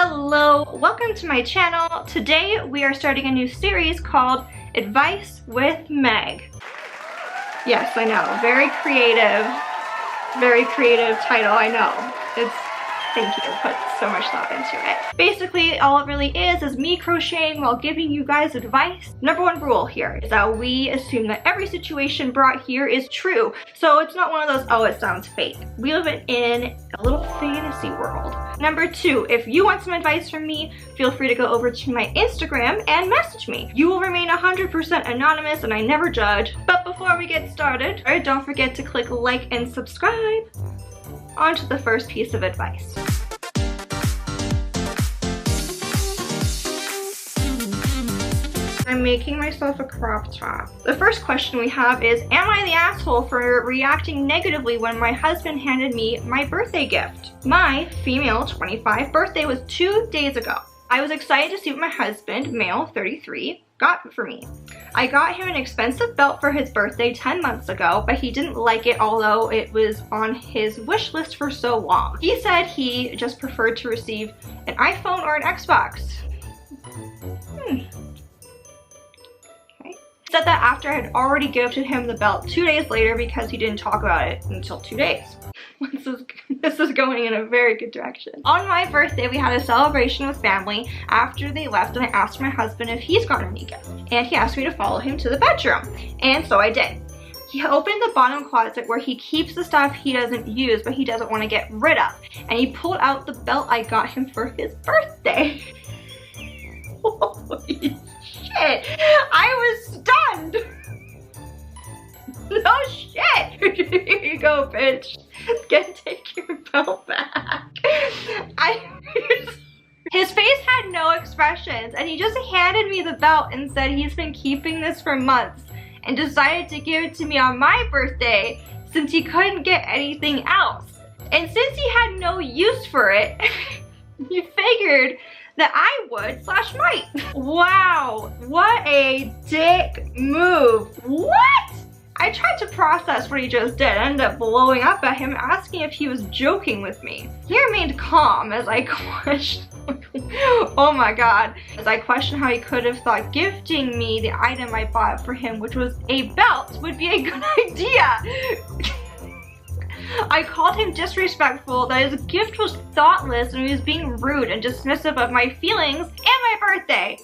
Hello, welcome to my channel. Today we are starting a new series called Advice with Meg. Yes, I know, very creative title, I know. Thank you, put so much thought into it. Basically, all it really is me crocheting while giving you guys advice. Number one rule here is that we assume that every situation brought here is true. So it's not one of those, oh, it sounds fake. We live in a little fantasy world. Number two, if you want some advice from me, feel free to go over to my Instagram and message me. You will remain 100% anonymous and I never judge. But before we get started, don't forget to click like and subscribe. On to the first piece of advice. I'm making myself a crop top. The first question we have is, am I the asshole for reacting negatively when my husband handed me my birthday gift? My female 25 birthday was 2 days ago. I was excited to see what my husband, male 33, got for me. I got him an expensive belt for his birthday 10 months ago, but he didn't like it, although it was on his wish list for so long. He said he just preferred to receive an iPhone or an Xbox. Okay. He said that after I had already gifted him the belt 2 days later because he didn't talk about it until 2 days. This is going in a very good direction. On my birthday, we had a celebration with family after they left, and I asked my husband if he's gotten any gift. And he asked me to follow him to the bedroom. And so I did. He opened the bottom closet where he keeps the stuff he doesn't use but he doesn't want to get rid of. And he pulled out the belt I got him for his birthday. Holy shit! I was stunned! No shit! Here you go, bitch. Take your belt back. His face had no expressions, and he just handed me the belt and said he's been keeping this for months and decided to give it to me on my birthday since he couldn't get anything else. And since he had no use for it, he figured that I would/might. Wow, what a dick move. What? I tried to process what he just did and ended up blowing up at him, asking if he was joking with me. He remained calm as I questioned, oh my god, as I questioned how he could have thought gifting me the item I bought for him, which was a belt, would be a good idea. I called him disrespectful, that his gift was thoughtless, and he was being rude and dismissive of my feelings and my birthday.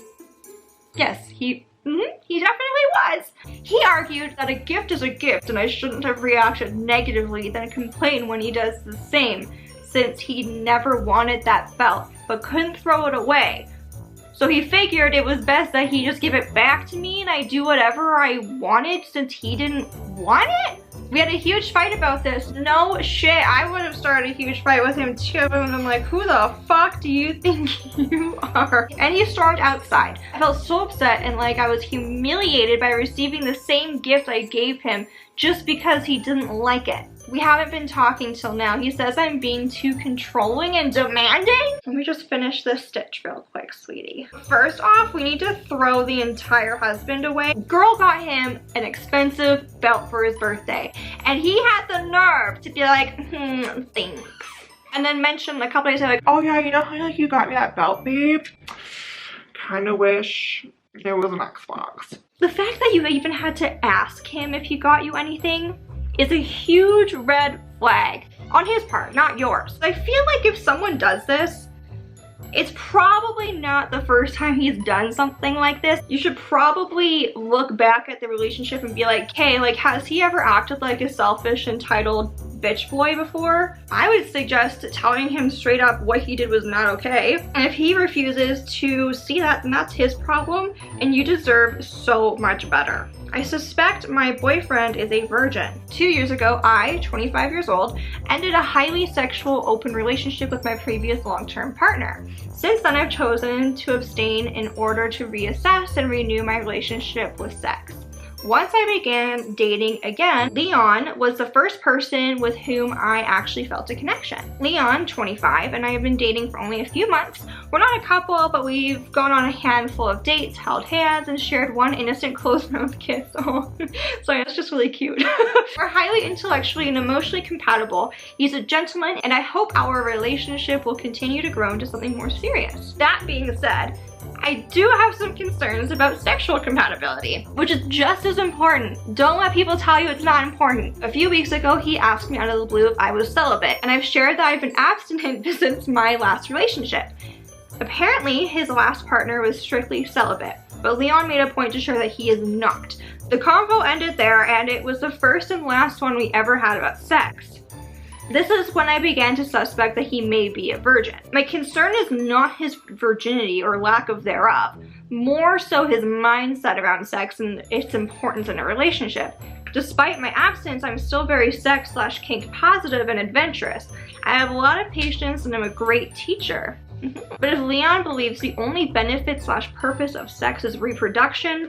Yes, he definitely was. He argued that a gift is a gift and I shouldn't have reacted negatively, then complain when he does the same, since he never wanted that belt but couldn't throw it away. So he figured it was best that he just give it back to me and I do whatever I wanted since he didn't want it? We had a huge fight about this. No shit, I would have started a huge fight with him too. And I'm like, who the fuck do you think you are? And he stormed outside. I felt so upset and like I was humiliated by receiving the same gift I gave him just because he didn't like it. We haven't been talking till now. He says I'm being too controlling and demanding. Let me just finish this stitch real quick, sweetie. First off, we need to throw the entire husband away. Girl got him an expensive belt for his birthday, and he had the nerve to be like, thanks. And then mention a couple days later, like, oh yeah, you know how like you got me that belt, babe? Kinda wish it was an Xbox. The fact that you even had to ask him if he got you anything is a huge red flag on his part, not yours. I feel like if someone does this, it's probably not the first time he's done something like this. You should probably look back at the relationship and be like, hey, like, has he ever acted like a selfish, entitled bitch boy before? I would suggest telling him straight up what he did was not okay. And if he refuses to see that, then that's his problem, and you deserve so much better. I suspect my boyfriend is a virgin. 2 years ago, I, 25 years old, ended a highly sexual open relationship with my previous long-term partner. Since then, I've chosen to abstain in order to reassess and renew my relationship with sex. Once I began dating again, Leon was the first person with whom I actually felt a connection. Leon, 25, and I have been dating for only a few months. We're not a couple, but we've gone on a handful of dates, held hands, and shared one innocent closed-mouth kiss. Oh, sorry, that's just really cute. We're highly intellectually and emotionally compatible. He's a gentleman, and I hope our relationship will continue to grow into something more serious. That being said, I do have some concerns about sexual compatibility, which is just as important. Don't let people tell you it's not important. A few weeks ago, he asked me out of the blue if I was celibate, and I've shared that I've been abstinent since my last relationship. Apparently, his last partner was strictly celibate, but Leon made a point to share that he is not. The convo ended there, and it was the first and last one we ever had about sex. This is when I began to suspect that he may be a virgin. My concern is not his virginity or lack of thereof, more so his mindset around sex and its importance in a relationship. Despite my abstinence, I'm still very sex/kink positive and adventurous. I have a lot of patience and I'm a great teacher. But if Leon believes the only benefit/purpose of sex is reproduction,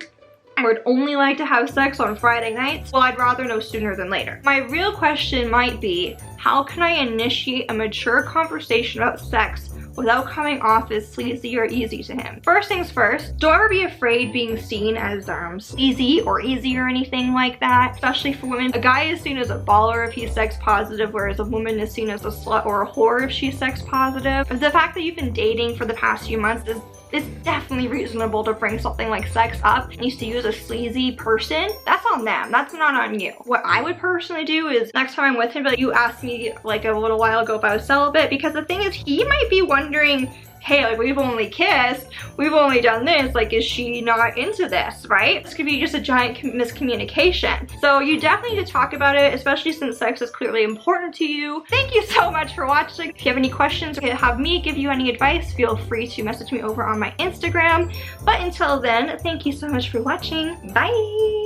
I would only like to have sex on Friday nights, well, I'd rather know sooner than later. My real question might be, how can I initiate a mature conversation about sex without coming off as sleazy or easy to him? First things first, don't ever be afraid being seen as sleazy or easy or anything like that, especially for women. A guy is seen as a baller if he's sex positive, whereas a woman is seen as a slut or a whore if she's sex positive. The fact that you've been dating for the past few months is it's definitely reasonable to bring something like sex up and you see you as a sleazy person. That's on them, that's not on you. What I would personally do is next time I'm with him, but you asked me like a little while ago if I was celibate, because the thing is he might be wondering, hey, like we've only kissed, we've only done this, like is she not into this, right? This could be just a giant miscommunication. So you definitely need to talk about it, especially since sex is clearly important to you. Thank you so much for watching. If you have any questions or have me give you any advice, feel free to message me over on my Instagram. But until then, thank you so much for watching. Bye!